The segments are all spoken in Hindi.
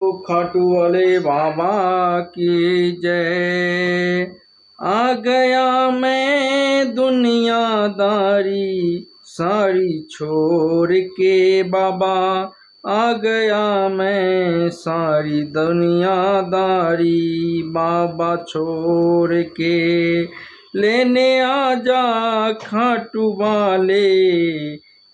खाटू वाले बाबा की जय। आ गया मैं दुनियादारी सारी छोड़ के बाबा, आ गया मैं सारी दुनियादारी बाबा छोड़ के। लेने आजा खाटू वाले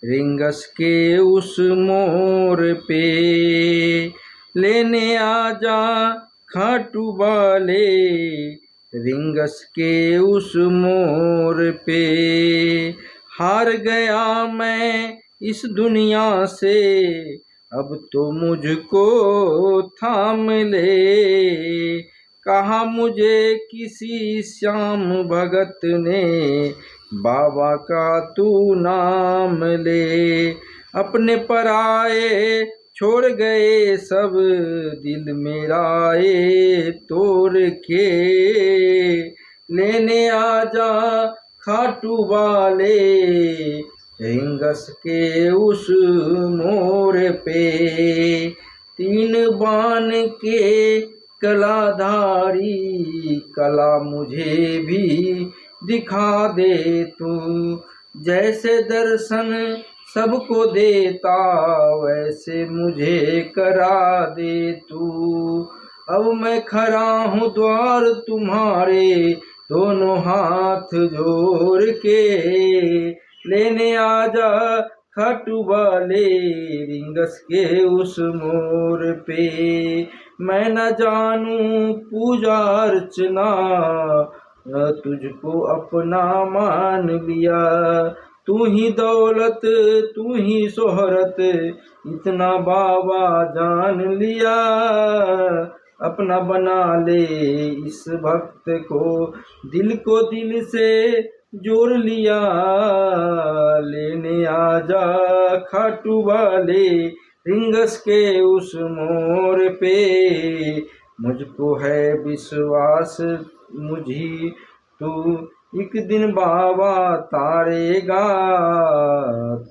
रिंगस के उस मोर पे, लेने आजा खाटू वाले रिंगस के उस मोर पे। हार गया मैं इस दुनिया से अब तो मुझको थाम ले, कहा मुझे किसी श्याम भगत ने बाबा का तू नाम ले। अपने पराए छोड़ गए सब दिल मेरा ये तोड़ के, लेने आजा खाटू वाले रिंगस के उस मोड़ पे। तीन बान के कलाधारी कला मुझे भी दिखा दे तू, जैसे दर्शन सबको देता वैसे मुझे करा दे तू। अब मैं खड़ा हूँ द्वार तुम्हारे दोनों हाथ जोड़ के, लेने आजा खाटू वाले रिंगस के उस मोर पे। मैं न जानूं पूजा अर्चना तुझको अपना मान लिया, तू ही दौलत तू ही शोहरत इतना बाबा जान लिया। अपना बना ले इस भक्त को दिल से जोड़ लिया, लेने आजा खाटू वाले रिंगस के उस मोर पे। मुझको है विश्वास मुझी तू एक दिन बाबा तारेगा,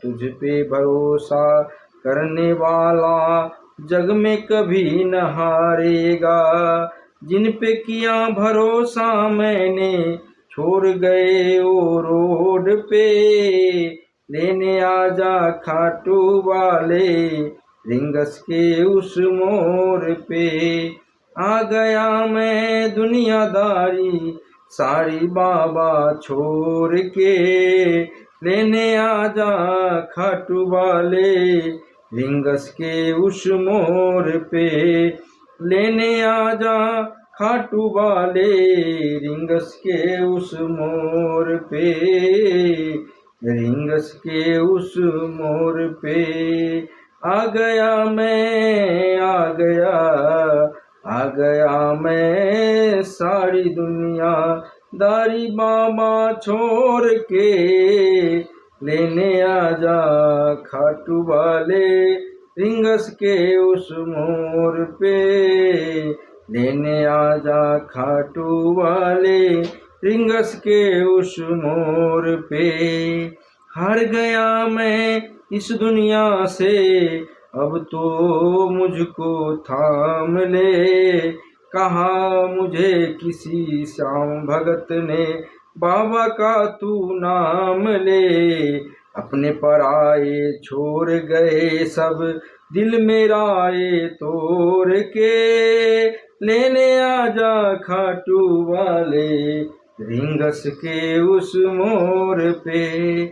तुझ पे भरोसा करने वाला जग में कभी न हारेगा। जिन पे किया भरोसा मैंने छोड़ गए वो रोड पे, लेने आजा खाटू वाले रिंगस के उस मोर पे। आ गया मैं दुनियादारी सारी बाबा छोड़ के, लेने आजा खाटू वाले रिंगस के उस मोर पे, लेने आजा खाटू वाले रिंगस के उस मोर पे, रिंगस के उस मोर पे। आ गया मैं आ गया मैं सारी दुनिया दारी बाबा छोड़ के, लेने आजा खाटू वाले रिंगस के उस मोर पे, लेने आजा खाटू वाले रिंगस के उस मोर पे। हार गया मैं इस दुनिया से अब तो मुझको थाम ले, कहा मुझे किसी श्याम भगत ने बाबा का तू नाम ले। अपने पराए छोड़ गए सब दिल मेरा ये तोड़ के, लेने आजा खाटू वाले रिंगस के उस मोर पे।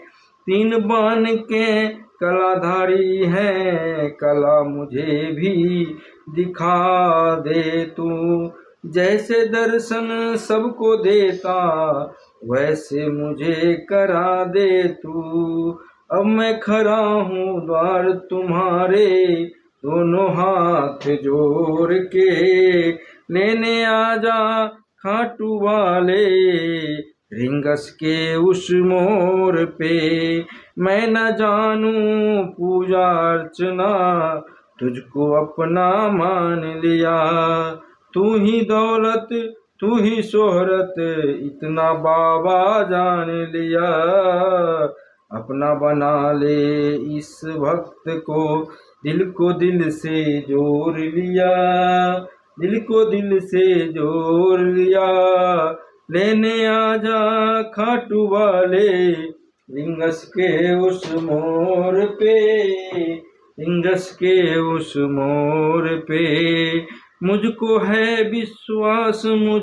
तीन बान के कलाधारी है कला मुझे भी दिखा दे तू, जैसे दर्शन सबको देता वैसे मुझे करा दे तू। अब मैं खड़ा हूँ द्वार तुम्हारे दोनों हाथ जोड़ के, लेने आजा खाटू वाले रिंगस के उस मोर पे। मैं न जानूं पूजा अर्चना तुझको अपना मान लिया, तू ही दौलत तू ही शोहरत इतना बाबा जान लिया। अपना बना ले इस भक्त को दिल को दिल से जोड़ लिया, दिल को दिल से जोड़ लिया, लेने आजा खाटू वाले रिंगस के उस मोड़ पे, रिंगस के उस मोड़ पे। मुझको है विश्वास